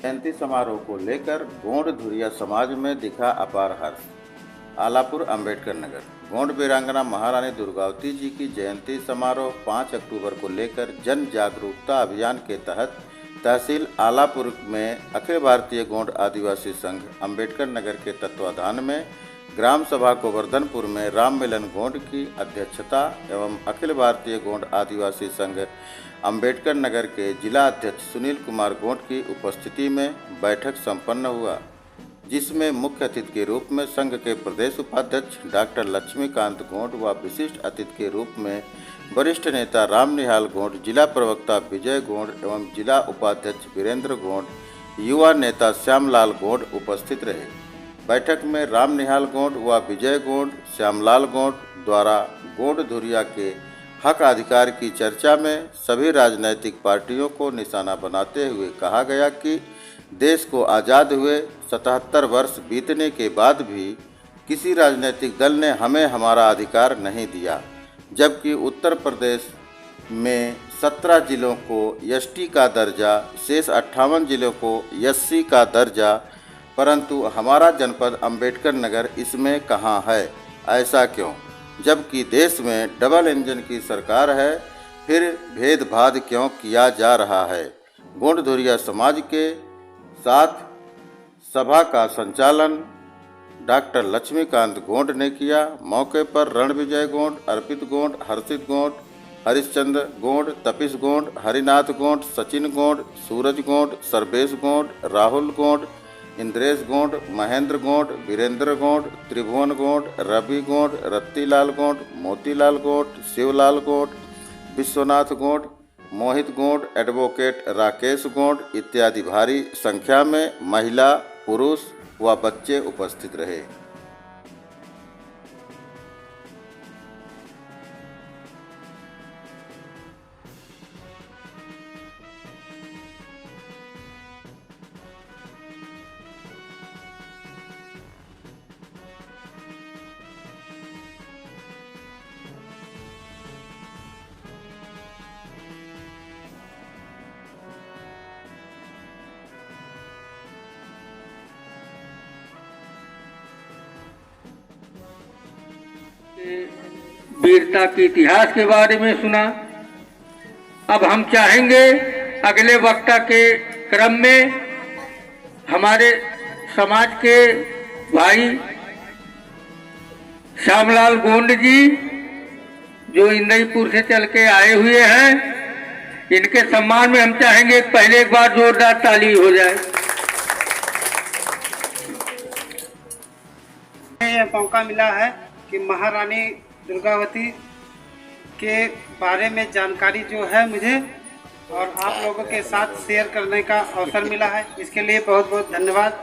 जयंती समारोह को लेकर गोंड धुरिया समाज में दिखा अपार हर्ष। आलापुर अंबेडकर नगर। गोंड वीरांगना महारानी दुर्गावती जी की जयंती समारोह 5 अक्टूबर को लेकर जन जागरूकता अभियान के तहत तहसील आलापुर में अखिल भारतीय गोंड आदिवासी संघ अंबेडकर नगर के तत्वाधान में ग्राम सभा गोवर्धनपुर में राम मिलन गोंड की अध्यक्षता एवं अखिल भारतीय गोंड आदिवासी संघ अंबेडकर नगर के जिला अध्यक्ष सुनील कुमार गोंड की उपस्थिति में बैठक संपन्न हुआ, जिसमें मुख्य अतिथि के रूप में संघ के प्रदेश उपाध्यक्ष डॉक्टर लक्ष्मीकांत गोंड व विशिष्ट अतिथि के रूप में वरिष्ठ नेता राम निहाल गोंड, जिला प्रवक्ता विजय गोंड एवं जिला उपाध्यक्ष वीरेंद्र गोंड, युवा नेता श्यामलाल गोंड उपस्थित रहे। बैठक में राम निहाल गोंड व विजय गोंड, श्यामलाल गोंड द्वारा गोंड धुरिया के हक अधिकार की चर्चा में सभी राजनीतिक पार्टियों को निशाना बनाते हुए कहा गया कि देश को आज़ाद हुए 77 वर्ष बीतने के बाद भी किसी राजनीतिक दल ने हमें हमारा अधिकार नहीं दिया, जबकि उत्तर प्रदेश में 17 जिलों को एसटी का दर्जा, शेष 58 जिलों को एससी का दर्जा, परंतु हमारा जनपद अंबेडकर नगर इसमें कहाँ है? ऐसा क्यों? जबकि देश में डबल इंजन की सरकार है, फिर भेदभाव क्यों किया जा रहा है? गोंड धुरिया समाज के साथ सभा का संचालन डॉक्टर लक्ष्मीकांत गोंड ने किया। मौके पर रणविजय गोंड, अर्पित गोंड, हर्षित गोंड, हरिश्चंद्र गोंड, तपिश गोंड, हरिनाथ गोंड, सचिन गोंड, सूरज गोंड, सर्वेश गोंड, राहुल गोंड, इंद्रेश गोंड, महेंद्र गोंड, वीरेंद्र गोंड, त्रिभुवन गोंड, रवि गोंड, रत्तीलाल गोंड, मोतीलाल गोंड, शिवलाल गोंड, विश्वनाथ गोंड, मोहित गोंड, एडवोकेट राकेश गोंड इत्यादि भारी संख्या में महिला, पुरुष व बच्चे उपस्थित रहे। वीरता के इतिहास के बारे में सुना। अब हम चाहेंगे अगले वक्ता के क्रम में हमारे समाज के भाई श्यामलाल गोंड जी, जो इंदईपुर से चल के आए हुए हैं, इनके सम्मान में हम चाहेंगे पहले एक बार जोरदार ताली हो जाए। यह मौका मिला है कि महारानी दुर्गावती के बारे में जानकारी जो है मुझे और आप लोगों के साथ शेयर करने का अवसर मिला है, इसके लिए बहुत बहुत धन्यवाद।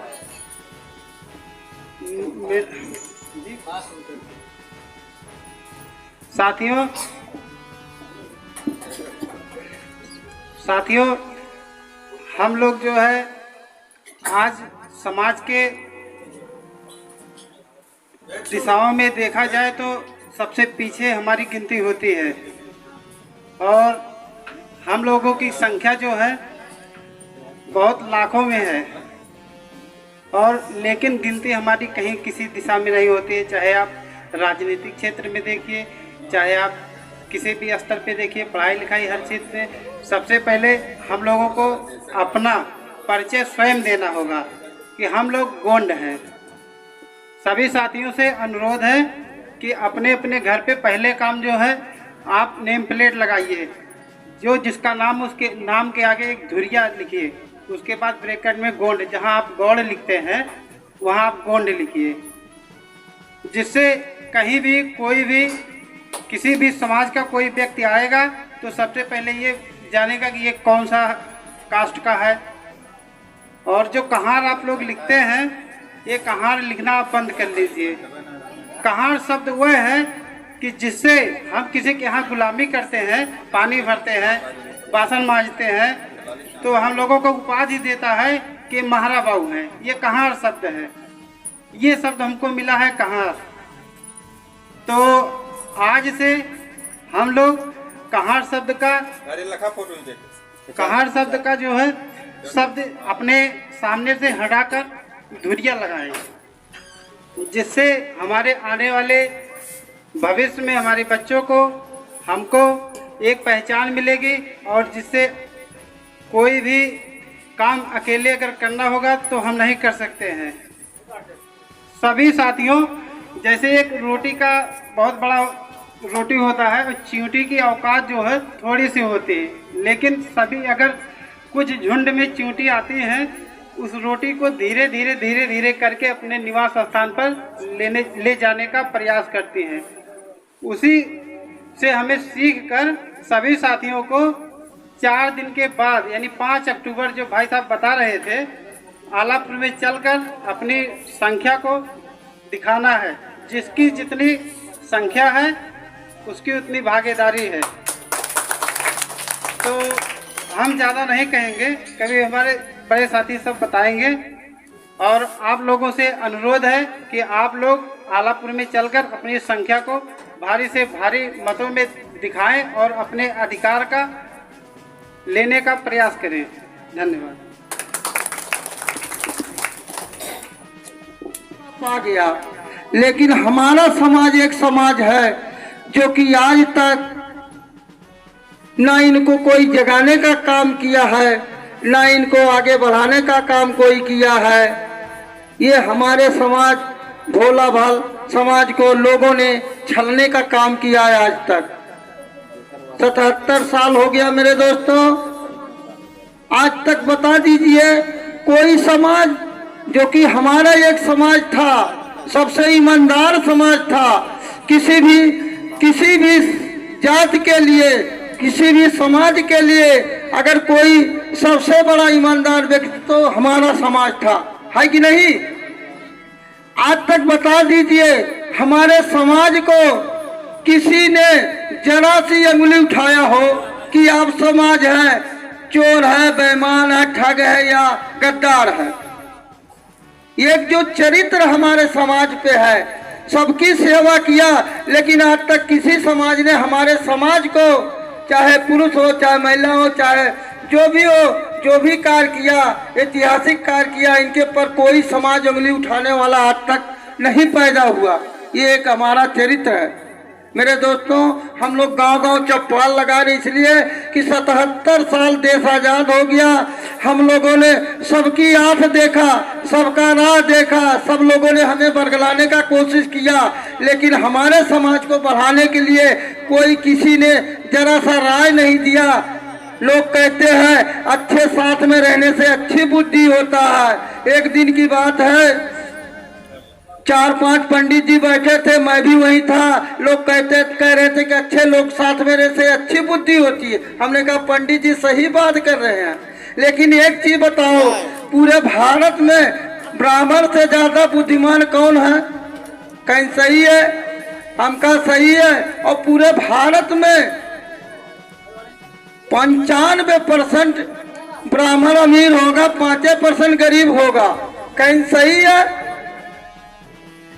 साथियों हम लोग जो है आज समाज के दिशाओं में देखा जाए तो सबसे पीछे हमारी गिनती होती है और हम लोगों की संख्या जो है बहुत लाखों में है, और लेकिन गिनती हमारी कहीं किसी दिशा में नहीं होती है। चाहे आप राजनीतिक क्षेत्र में देखिए, चाहे आप किसी भी स्तर पे देखिए, पढ़ाई लिखाई हर चीज़ पे सबसे पहले हम लोगों को अपना परिचय स्वयं देना होगा कि हम लोग गोंड हैं। सभी साथियों से अनुरोध है कि अपने अपने घर पे पहले काम जो है आप नेम प्लेट लगाइए, जो जिसका नाम उसके नाम के आगे एक धुरिया लिखिए, उसके बाद ब्रैकेट में गोंड, जहां आप गौड़ लिखते हैं वहां आप गोंड लिखिए, जिससे कहीं भी कोई भी किसी भी समाज का कोई व्यक्ति आएगा तो सबसे पहले ये जानेगा कि ये कौन सा कास्ट का है। और जो कहार आप लोग लिखते हैं, ये कहार लिखना आप बंद कर लीजिए। कहार शब्द वह है कि जिससे हम किसी के यहाँ गुलामी करते हैं, पानी भरते हैं, बासन मांजते हैं, तो हम लोगों को उपाधि देता है कि महारा बाबू है। ये कहार शब्द है, ये शब्द हमको मिला है कहार। तो आज से हम लोग कहार शब्द का जो है शब्द अपने सामने से हटाकर धुरिया लगाएं, जिससे हमारे आने वाले भविष्य में हमारे बच्चों को हमको एक पहचान मिलेगी और जिससे कोई भी काम अकेले अगर करना होगा तो हम नहीं कर सकते हैं। सभी साथियों, जैसे एक रोटी का बहुत बड़ा रोटी होता है और चींटी की औकात जो है थोड़ी सी होती है, लेकिन सभी अगर कुछ झुंड में चींटी आती हैं उस रोटी को धीरे धीरे करके अपने निवास स्थान पर ले जाने का प्रयास करती हैं। उसी से हमें सीख कर सभी साथियों को 4 दिन के बाद यानी 5 अक्टूबर जो भाई साहब बता रहे थे, आलापुर में चलकर अपनी संख्या को दिखाना है। जिसकी जितनी संख्या है उसकी उतनी भागीदारी है। तो हम ज़्यादा नहीं कहेंगे, कभी हमारे बड़े साथी सब बताएंगे। और आप लोगों से अनुरोध है कि आप लोग आलापुर में चलकर अपनी संख्या को भारी से भारी मतों में दिखाएं और अपने अधिकार का लेने का प्रयास करें। धन्यवाद। आ गया, लेकिन हमारा समाज एक समाज है जो कि आज तक ना इनको कोई जगाने का काम किया है, ना इनको आगे बढ़ाने का काम कोई किया है। ये हमारे समाज भोला भाल समाज को लोगों ने छलने का काम किया है। आज तक 77 साल हो गया मेरे दोस्तों। आज तक बता दीजिए कोई समाज जो कि हमारा एक समाज था, सबसे ईमानदार समाज था, किसी भी जात के लिए, किसी भी समाज के लिए अगर कोई सबसे बड़ा ईमानदार व्यक्ति तो हमारा समाज था, है कि नहीं? आज तक बता दीजिए हमारे समाज को किसी ने जरा सी अंगुली उठाया हो कि आप समाज है, चोर है, बेईमान है, ठग है या गद्दार है। एक जो चरित्र हमारे समाज पे है, सबकी सेवा किया, लेकिन आज तक किसी समाज ने हमारे समाज को, चाहे पुरुष हो चाहे महिला हो चाहे जो भी हो, जो भी कार्य किया, ऐतिहासिक कार्य किया, इनके पर कोई समाज उंगली उठाने वाला आज तक नहीं पैदा हुआ। ये एक हमारा चरित्र है मेरे दोस्तों। हम लोग गांव-गांव चौपाल लगा रहे इसलिए कि 77 साल देश आजाद हो गया। हम लोगों ने सबकी आंख देखा, सबका राह देखा, सब लोगों ने हमें बरगलाने का कोशिश किया, लेकिन हमारे समाज को बढ़ाने के लिए कोई किसी ने जरा सा राय नहीं दिया। लोग कहते हैं अच्छे साथ में रहने से अच्छी बुद्धि होता है। एक दिन की बात है, 4-5 पंडित जी बैठे थे, मैं भी वही था। लोग कह रहे थे कि अच्छे लोग साथ में रहने से अच्छी बुद्धि होती है। हमने कहा पंडित जी सही बात कर रहे हैं, लेकिन एक चीज बताओ, पूरे भारत में ब्राह्मण से ज्यादा बुद्धिमान कौन है? कहीं सही है? हम कहा सही है। और पूरे भारत में 95% ब्राह्मण अमीर होगा, 5% गरीब होगा। कहीं सही है?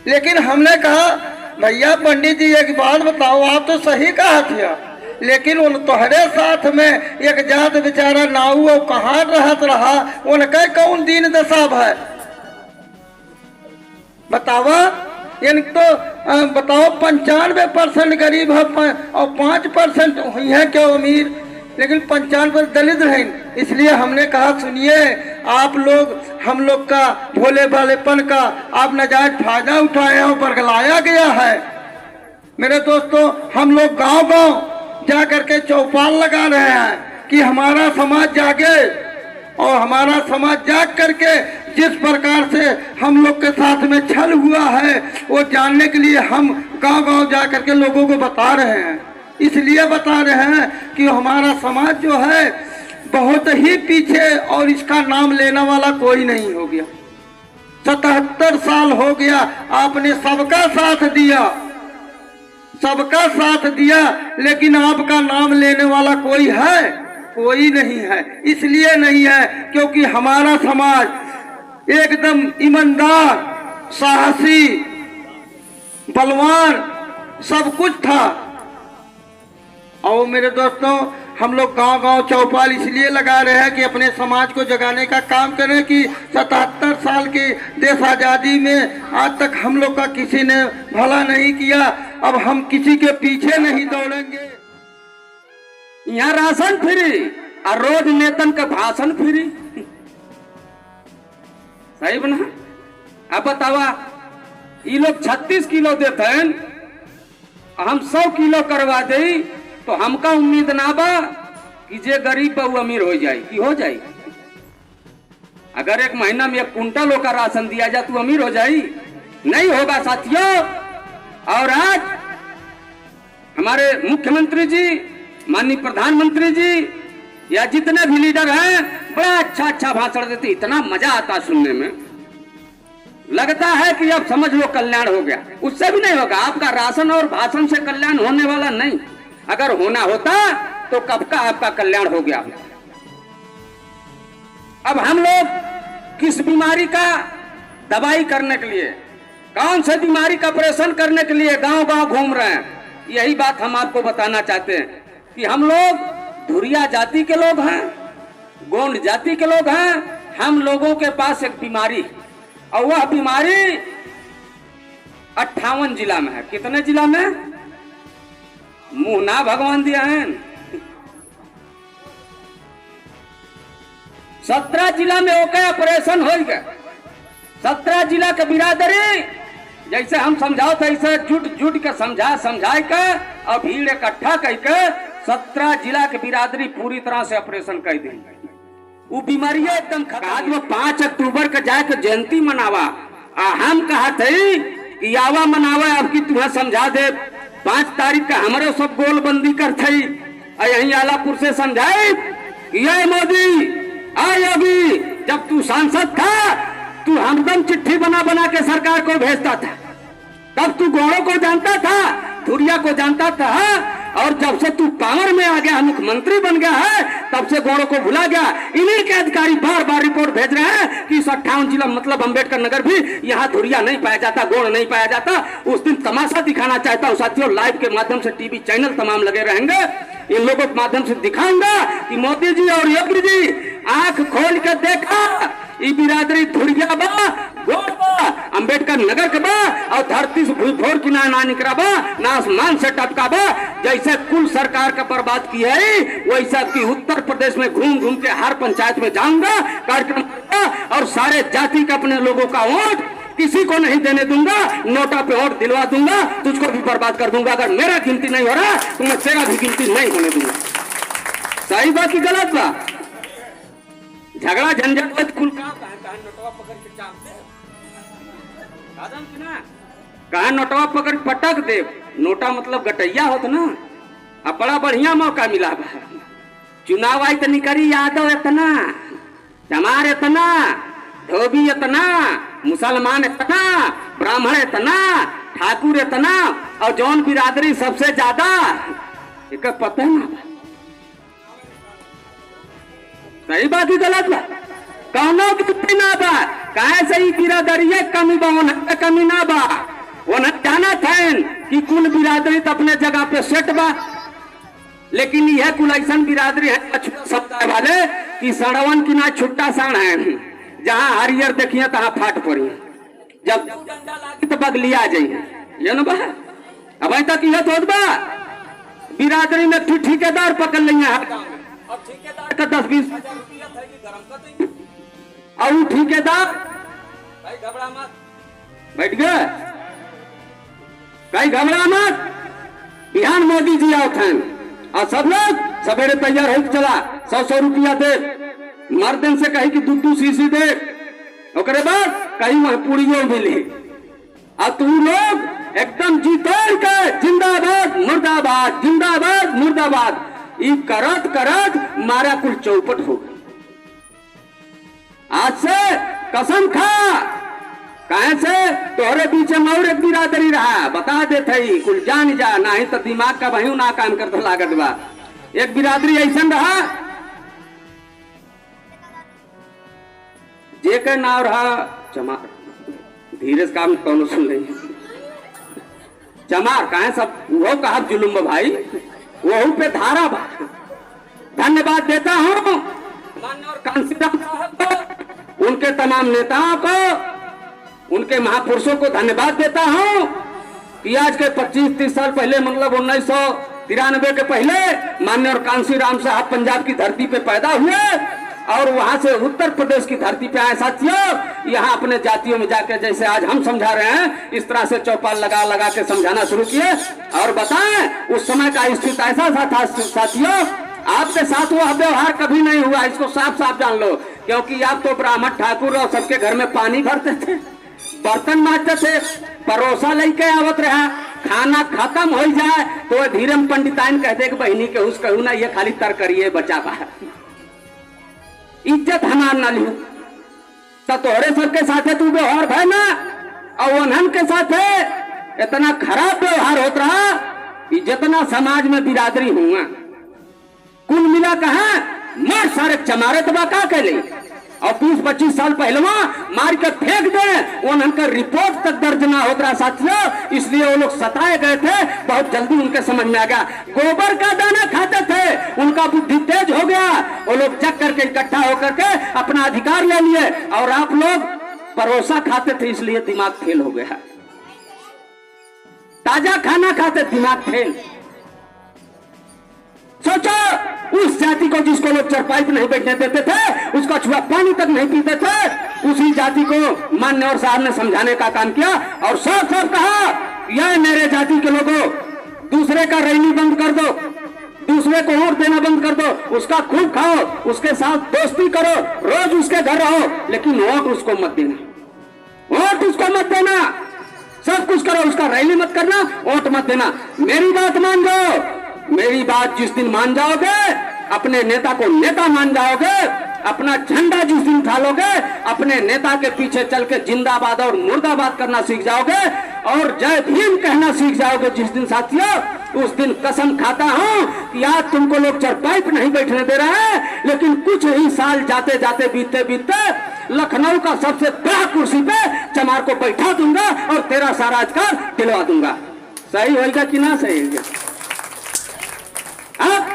लेकिन हमने कहा भैया पंडित जी एक बात बताओ, आप तो सही कहा था, लेकिन उन तोहरे साथ में एक जात बेचारा नाऊ और कहाँ रहत रहा, उनका कौन दीन दशा है बतावा? इनको बताओ 95% गरीब है और 5% हुई है क्या अमीर, लेकिन 95% दलित हैं। इसलिए हमने कहा सुनिए, आप लोग हम लोग का भोले भालेपन का आप नाजायज फायदा उठाए हैं और बरगलाया गया है। मेरे दोस्तों, हम लोग गांव-गांव जा करके चौपाल लगा रहे हैं कि हमारा समाज जागे, और हमारा समाज जाग करके जिस प्रकार से हम लोग के साथ में छल हुआ है वो जानने के लिए हम गांव-गांव जा करके लोगों को बता रहे हैं। इसलिए बता रहे हैं कि हमारा समाज जो है बहुत ही पीछे और इसका नाम लेने वाला कोई नहीं हो गया। 77 साल हो गया, आपने सबका साथ दिया, सबका साथ दिया, लेकिन आपका नाम लेने वाला कोई है? कोई नहीं है। इसलिए नहीं है क्योंकि हमारा समाज एकदम ईमानदार, साहसी, बलवान सब कुछ था। और मेरे दोस्तों, हम लोग गांव गांव चौपाल इसलिए लगा रहे हैं कि अपने समाज को जगाने का काम करें कि 77 साल की देश आज़ादी में आज तक हम लोग का किसी ने भला नहीं किया। अब हम किसी के पीछे नहीं दौड़ेंगे। यहाँ राशन फ्री और रोज नेतन का भाषण फ्री, सही बना। अब बतावा, ये लोग 36 किलो देते हैं, हम 100 किलो करवा दे तो हमका उम्मीद ना बा कि जे गरीब बा वो अमीर हो जाए कि हो जाए। अगर एक महीना में 1 कुंटल का राशन दिया जाए तो अमीर हो जाए? नहीं होगा साथियों। और आज हमारे मुख्यमंत्री जी, माननीय प्रधानमंत्री जी या जितने भी लीडर हैं बड़ा अच्छा भाषण देते, इतना मजा आता सुनने में, लगता है कि अब समझ लो कल्याण हो गया। उससे भी नहीं होगा। आपका राशन और भाषण से कल्याण होने वाला नहीं। अगर होना होता तो कब का आपका कल्याण हो गया। अब हम लोग किस बीमारी का दवाई करने के लिए, कौन सी बीमारी का ऑपरेशन करने के लिए गांव गांव घूम रहे हैं, यही बात हम आपको बताना चाहते हैं कि हम लोग धुरिया जाति के लोग हैं, गोंड जाति के लोग हैं। हम लोगों के पास एक बीमारी, और वह बीमारी 58 जिला में है। कितने जिला में? मुंह ना भगवान दिया है। 17 जिला में ओके ऑपरेशन हो गया। 17 जिला के बिरादरी जैसे हम समझाओ तैसे जुट के समझा के और भीड़ इकट्ठा करके 17 जिला के बिरादरी पूरी तरह से ऑपरेशन कर दी। वो बीमारी एकदम खराब। वो 5 अक्टूबर के जाके जयंती मनावा, हम कहा थे कि आवा मनावा, अब की तुम्हें समझा दे। 5 तारीख का हमारे सब गोलबंदी कर थी, यही आलापुर से समझाए ये मोदी आ योगी, जब तू सांसद था तू हमदम चिट्ठी बना बना के सरकार को भेजता था। तब तू गोड़ों को जानता था, धुरिया को जानता था, और जब से तू पावर में आ गया, मुख्यमंत्री बन गया है, तब से गोड़ों को भुला गया। इन्हीं के अधिकारी बार बार रिपोर्ट भेज रहे हैं कि 58 जिला मतलब अंबेडकर नगर भी यहाँ धुरिया नहीं पाया जाता, गोड़ नहीं पाया जाता। उस दिन तमाशा दिखाना चाहता हूँ साथियों, लाइव के माध्यम से टीवी चैनल तमाम लगे रहेंगे, इन लोगों के माध्यम से दिखाऊंगा कि मोदी जी और योगी जी आंख खोल कर देखा, ये बिरादरी धुरिया बा, गोड़ बा, अंबेडकर नगर के बा, और धरती से भूल फोड़ की ना निकला बा, ना आसमान से टपका बा। जैसे कुल सरकार का बर्बाद की है, वैसा की उत्तर प्रदेश में घूम घूम के हर पंचायत में जाऊंगा, कार्यक्रम करूंगा, और सारे जाति के अपने लोगों का वोट किसी को नहीं देने दूंगा, नोटा पे वोट दिलवा दूंगा, तुझको भी बर्बाद कर दूंगा। अगर मेरा गिनती नहीं हो रहा तो मैं तेरा भी गिनती नहीं होने दूंगा। सही बात की गलत बात? झगड़ा झंझट कुल नोटवा पकड़ के कहा नोटवा पकड़ पटक दे। नोटा मतलब गटैया होता ना। अब बड़ा बढ़िया मौका मिला बा। चुनाव आई तो निकरी यादव इतना, चमार इतना, धोबी इतना, मुसलमान इतना, ब्राह्मण इतना, ठाकुर इतना, और जौन बिरादरी सबसे ज्यादा, एक पता ना। सही बात ही गलत बा? कौनो की ना बा, काहे से बिरादरी कमी बा, उन्हें कमी ना बा। उन्हें जाना था कि कुल बिरादरी तो अपने जगह पे सेट बा, लेकिन यह कुल ऐसा बिरादरी है समुदाय वाले कि सड़वन की ना छुट्टा साण है, जहाँ हरियर देखिए तहाँ फाट पड़ी, जब डंडा लागी तो बगलिया आ जाइए, ये ना बा। अब ऐसा की है तो बा बिरादरी में ठेकेदार पकड़ लेंगे, और ठेकेदार का 10-20 हजार रुपया था कि गरम कर देंगे, और वो ठेकेदार भाई घबरा मत, बैठ गए भाई घबरा मत, बिहान मोदी जी आओ थे, और सब लोग सवेरे तैयार हो चला, 100-100 रुपया दे, मर्दन से कही कि 2-2 शीशी दे, ओकरे बाद कहीं वह पूड़ियों मिली, और तू लोग एकदम जीतोड़ के जिंदाबाद मुर्दाबाद, जिंदाबाद मुर्दाबाद, ये करत करत मारा कुल चौपट हो गई। आज से कसम खा, कहे से तोहरे पीछे और एक बिरादरी रहा, बता दे थई कुल जान जा, नहीं तो दिमाग का वही ना काम करते लागत बा। एक बिरादरी ऐसा रहा जे के नाम रहा चमार, धीरे से काम कौन सुन रही चमार, कहे सब वो कहा जुलुम भाई, वो पे धारा बा, धन्यवाद देता हूँ माननीय कांसीराम साहब को, उनके तमाम नेताओं को, उनके महापुरुषों को धन्यवाद देता हूँ कि आज के 25-30 साल पहले, मतलब 1993 के पहले माननीय कांसीराम साहब पंजाब की धरती पे पैदा हुए और वहां से उत्तर प्रदेश की धरती पे आए। साथियों, यहाँ अपने जातियों में जाकर जैसे आज हम समझा रहे हैं, इस तरह से चौपाल लगा लगा के समझाना शुरू किए। और बताएं उस समय का स्थिति ऐसा सा था साथियों, आपके साथ वो व्यवहार कभी नहीं हुआ, इसको साफ साफ जान लो। क्योंकि आप तो ब्राह्मण ठाकुर और सबके घर में पानी भरते थे, बर्तन मांजते थे, परोसा लेके आवत रहा, खाना खत्म हो जाए तो धीरम पंडिताइन कहते कि बहनी के उस कहू ना, ये खाली तर करिए बचा बा, इज्जत हमार ना लियो। तो तोहरे सबके साथे तू व्यवहार भाई ना, और उन्हन के साथे इतना खराब व्यवहार होता रहा कि जितना समाज में बिरादरी हुआ कुल मिला कहा मार सारे चमारे तबा का कहले, और 20-25 साल पहले मार के फेंक दे, उनका रिपोर्ट तक दर्ज ना होता रहा साथियों। इसलिए वो लोग सताए गए थे, बहुत जल्दी उनके समझ में आ गया। गोबर का दाना खाते थे, उनका बुद्धि तेज हो गया, वो लोग जग करके इकट्ठा होकर के अपना अधिकार ले लिए। और आप लोग परोसा खाते थे, इसलिए दिमाग फेल हो गया। ताजा खाना खाते, दिमाग फेल। सोचो उस जाति को जिसको लोग चरपाई पे नहीं बैठने देते थे, उसका छुआ पानी तक नहीं पीते थे, उसी जाति को मान्यवर साहब ने समझाने का काम किया और साफ साफ कहा, यह मेरे जाति के लोगों, दूसरे का रैली बंद कर दो, दूसरे को वोट देना बंद कर दो, उसका खूब खाओ, उसके साथ दोस्ती करो, रोज उसके घर रहो, लेकिन वोट उसको मत देना, वोट उसको मत देना, सब कुछ करो, उसका रैली मत करना, वोट मत देना। मेरी बात मान जाओ, मेरी बात जिस दिन मान जाओगे, अपने नेता को नेता मान जाओगे, अपना झंडा जिस दिन उठा लोगे, अपने नेता के पीछे चल के जिंदाबाद और मुर्दाबाद करना सीख जाओगे और जय भीम कहना सीख जाओगे जिस दिन साथियों, उस दिन कसम खाता हूं कि आज तुमको लोग चरपाई पे नहीं बैठने दे रहे हैं, लेकिन कुछ ही साल जाते जाते बीतते बीतते लखनऊ का सबसे बड़ा कुर्सी पे चमार को बैठा दूंगा और तेरा सारा अधिकार दिलवा दूंगा। सही होगा कि ना सही होगा? अब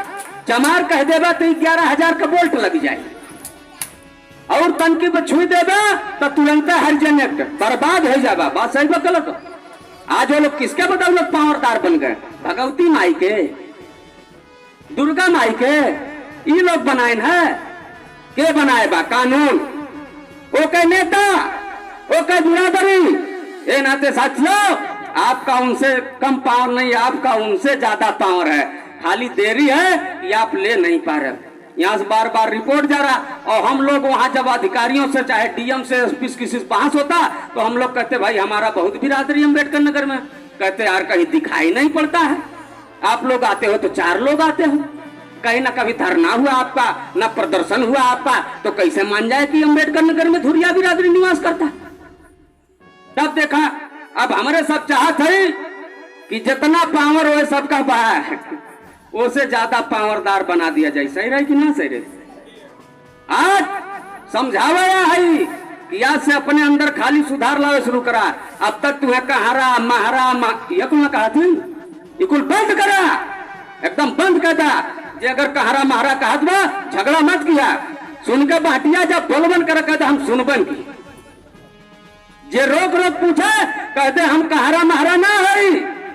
चमार कह देगा तो 11,000 का बोल्ट लग जाए, और तनकी पे छुई देगा तो तुरंत हरिजन एक्ट बर्बाद हो जाएगा। बात सही बात गलत? आज वो लोग किसके बदौलत पावरदार बन गए? भगवती माई के, दुर्गा माई के, ये लोग बनाए है। के बनाए बा कानून? वो के नेता, वो के बिरादरी। ए नाते साथियों, आपका उनसे कम पावर नहीं, आपका उनसे ज्यादा पावर है, खाली देरी है कि आप ले नहीं पा रहे। यहाँ से बार बार रिपोर्ट जा रहा, और हम लोग वहाँ जब अधिकारियों से चाहे डीएम से एसपी किसी से बहस होता तो हम लोग कहते भाई हमारा बहुत बिरादरी अम्बेडकर नगर में। कहते यार कहीं दिखाई नहीं पड़ता है, आप लोग आते हो तो 4 लोग आते हो, कहीं ना कभी धरना हुआ आपका, न प्रदर्शन हुआ आपका, तो कैसे मान जाए कि अम्बेडकर नगर में धुरिया बिरादरी निवास करता। तब देखा, अब हमारे सब चाहत है कि जितना पावर हो सबका बहा है, उसे ज्यादा पावरदार बना दिया जाए। सही रहे कि ना सही रहे? आज समझावा है कि आज से अपने अंदर खाली सुधार लावे शुरू करा। अब तक तुम्हें कहारा महारा ये कुल कहा थी, ये कुल बंद करा, एकदम बंद कर दा। जे अगर कहारा महारा कहत बा, झगड़ा मत किया, सुन के बाटिया जब बोलबन कर कहते हम सुनबन की, जे रोक रोक पूछे कहते हम कहारा महारा ना है,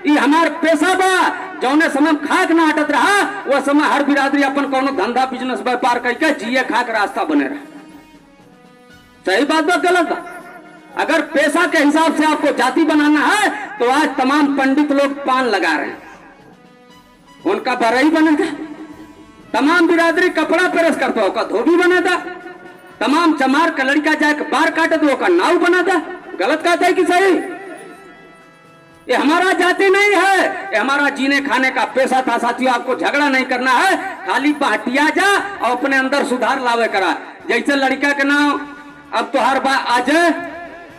ये हमार पेशा बा। जौने समय खाक ना हटत रहा, वो समय हर बिरादरी अपन कोनो धंधा बिजनेस व्यापार करके जिए खाक रास्ता बने रहा। सही बात बा गलत बा? अगर पेशा के हिसाब से आपको जाति बनाना है तो आज तमाम पंडित लोग पान लगा रहे हैं, उनका बरई बनेगा। तमाम बिरादरी कपड़ा प्रेस करता होगा, धोबी बनेगा। तमाम चमार का लड़का जाके बार काटे तो का नाव बनाता। गलत कहता है कि सही? ये हमारा जाति नहीं है, ये हमारा जीने खाने का पेशा था साथियों। आपको झगड़ा नहीं करना है, खाली बाटिया जा और अपने अंदर सुधार लावे करा। जैसे लड़का के नाम अब तो हर बार अजय,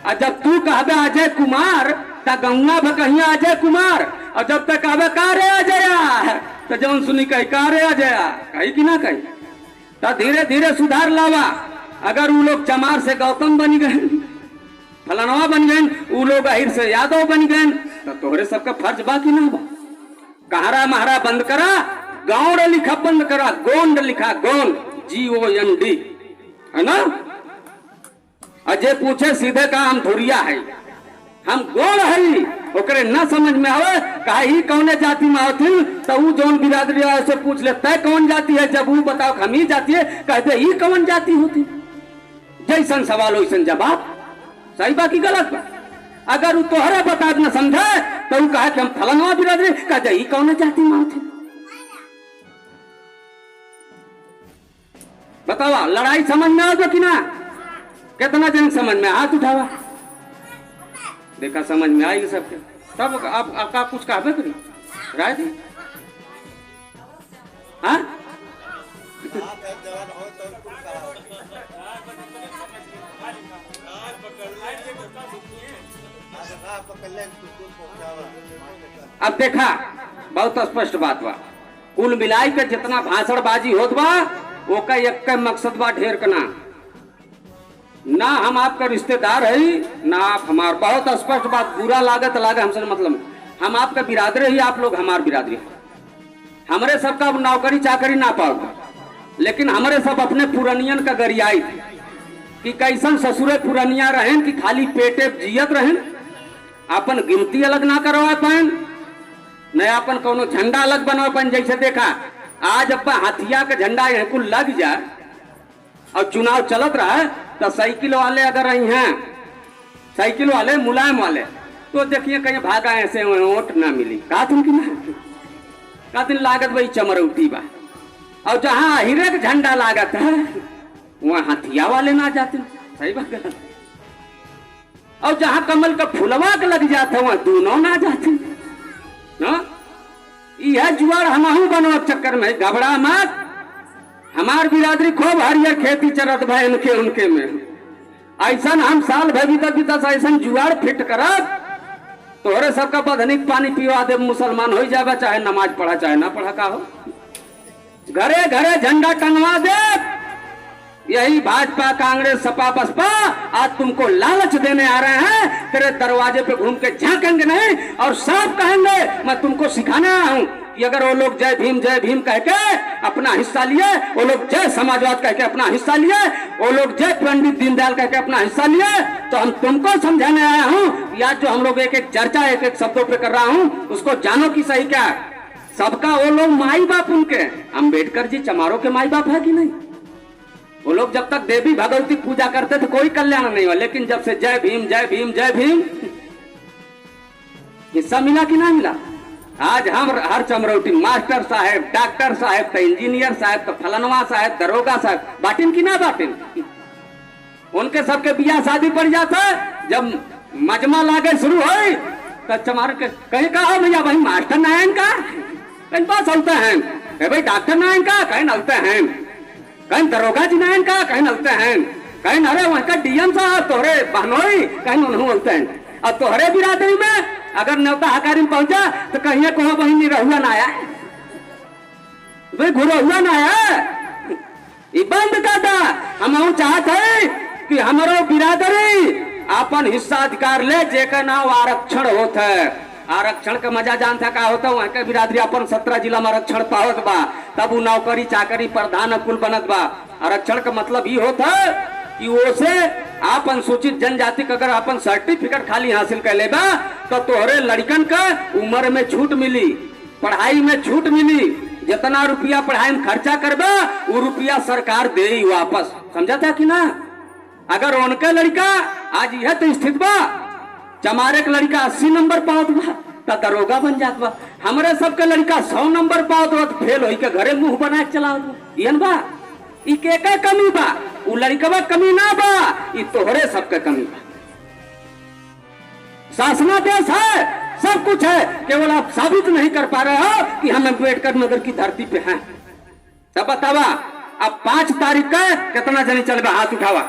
और जब तू कहबे अजय कुमार तो गंगा भकहिया अजय कुमार, और जब तक कहबे का रे अजय तो जौन सुनी कही का रे अजय, कही कि ना कही, तो धीरे धीरे सुधार लावा। अगर वो लोग चमार से गौतम बन गए, फलानवा बन गए, वो लोग अहिर से यादव बन गए, तो तोहरे सबका फर्ज बा कि ना बा? कहारा महारा बंद करा गौंड लिखा बंद करा, गोंड लिखा, गोंड GOND, है ना। अजय पूछे सीधे का हम धुरिया है, हम गोड़ है, ओकरे न समझ में आवे कहा ही कौने जाति में होती, तो वो जौन बिरादरी से पूछ ले तय कौन जाति है, जब वो बताओ हम ही जाति है, कहते ही कौन जाति होती। जैसन सवाल वैसन जवाब, सही बाकी गलत बा। अगर वो तोहरा बता न समझे तो वो कहा कि हम फलाना बिरादरी, कहते ही कौन जाति में होती। बतावा लड़ाई समझ में आओगे कि ना, कितना जन समझ में, हाथ उठावा, देखा समझ में आएगी सबके। तब आपका कुछ कहबे करी राय दी, हाँ अब देखा बहुत स्पष्ट बात बा, कुल मिलाई के जितना भाषणबाजी होत बा ओका एक मकसद बा ढेर का ना हम आपका रिश्तेदार है ना आप हमार, बहुत स्पष्ट बात, बुरा लागत लागे हमसे मतलब, हम आपका बिरादरी ही, आप लोग हमार बिरादरी है। हमारे सबका नौकरी चाकरी ना पाओगे, लेकिन हमारे सब अपने पुरानियन का गरियाई थे कि कैसन ससुरे पुरानिया रहें कि खाली पेटे जियत रहें, अपन गिनती अलग ना करवा पाए, न अपन कोनो झंडा अलग बनवा पाए। जैसे देखा आज अपा हाथिया का झंडा यहाँ कुल लग जाए और चुनाव चलत रहा है तो साइकिल वाले अगर रही हैं, साइकिल वाले मुलायम वाले, तो देखिए कहीं भागा ऐसे वोट ना मिली, कहा तुम कि ना, कहा तुम लागत वही चमरौटी बा, और जहाँ हीरे का झंडा लागत है वहाँ हाथिया वाले ना जाते, सही बात। और जहाँ कमल का फुलवा के लग जाता वहाँ दोनों ना जाते ना। यह जुआर हमहू बनो चक्कर में घबरा मत, हमार बिरादरी खूब हरियर खेती चरत भाई उनके उनके में, ऐसा हम साल भर भीतर ऐसा जुआड़ फिट करब तोहरे सबका बधनिक पानी पिवा दे, मुसलमान हो जाए, चाहे नमाज पढ़ा चाहे ना पढ़ा, का हो घरे घरे झंडा टंगवा दे। यही भाजपा कांग्रेस सपा बसपा आज तुमको लालच देने आ रहे हैं, तेरे दरवाजे पे घूम के झांकेंगे नहीं और साफ कहेंगे मैं तुमको सिखाने आया हूँ कि अगर वो लोग जय भीम कह के अपना हिस्सा लिए, वो लोग जय समाजवाद कह के अपना हिस्सा लिए, वो लोग जय पंडित दीनदयाल कह के अपना हिस्सा लिए, तो हम तुमको समझाने आया हूँ। या जो हम लोग एक एक चर्चा एक एक शब्दों पे कर रहा हूँ उसको जानो कि सही क्या है। सबका वो लोग माई बाप उनके, अम्बेडकर जी चमारों के माई बाप है कि नहीं? वो लोग जब तक देवी भगवती पूजा करते थे कोई कल्याण नहीं हुआ, लेकिन जब से जय भीम हिस्सा मिला कि ना मिला? आज हम हर चमरौटी मास्टर साहब, डॉक्टर साहब, तो इंजीनियर साहब, तो फलनवा साहब, दरोगा साहब बाटिन की ना बाटिन? उनके सबके बियाह शादी पड़ जाता, जब मजमा लागे शुरू हो तो चमार के कहीं कहा भैया भाई मास्टर नायन का कहीं पास होते हैं, भाई डॉक्टर नायन का कहीं नलते हैं, कहीं दरोगा जी नायन का कहीं नलते हैं, कहीं अरे वहां का डीएम साहब तोहरे बहनोई कहीं उन्होंने बोलते हैं। और तोहरे बिरादरी में अगर न्योता हकारी में पहुंचा तो कहीं कहो बहनी रहुआ ना आया, भाई घुरहुआ ना आया, ये बंद कर दा। हम चाहते हैं कि हमारो बिरादरी अपन हिस्सा अधिकार ले, जेका नाम आरक्षण होता है। आरक्षण का मजा जानता का होता है, वहां के बिरादरी अपन 17 जिला में आरक्षण पावत बा, तब वो नौकरी चाकरी प्रधान कुल बनत बा। आरक्षण का मतलब ये होता है कि ओसे आप अनुसूचित जनजाति का अगर अपन सर्टिफिकेट खाली हासिल कर लेबा तो तोहरे लड़कन का उम्र में छूट मिली, पढ़ाई में छूट मिली, जितना रुपया पढ़ाई में खर्चा करबा वो रुपया सरकार दे ही वापस, समझा कि ना? अगर उनका लड़का आज यह तो स्थित बा, चमारे का लड़का 80 नंबर पावत बा तो दरोगा बन जात बा, हमारे सबके लड़का 100 नंबर पावत बा तो फेल होई के घरे मुंह बना के चला बा। ई के कमी बा, उ लड़कवा कमी ना बा, ई तोहरे सबके कमी बा। शासना देश है, सब कुछ है, केवल आप साबित नहीं कर पा रहे हो कि हम अम्बेडकर नगर की धरती पे हैं। तब बतावा अब 5 तारीख का कितना जनी चलबा, हाथ उठावा।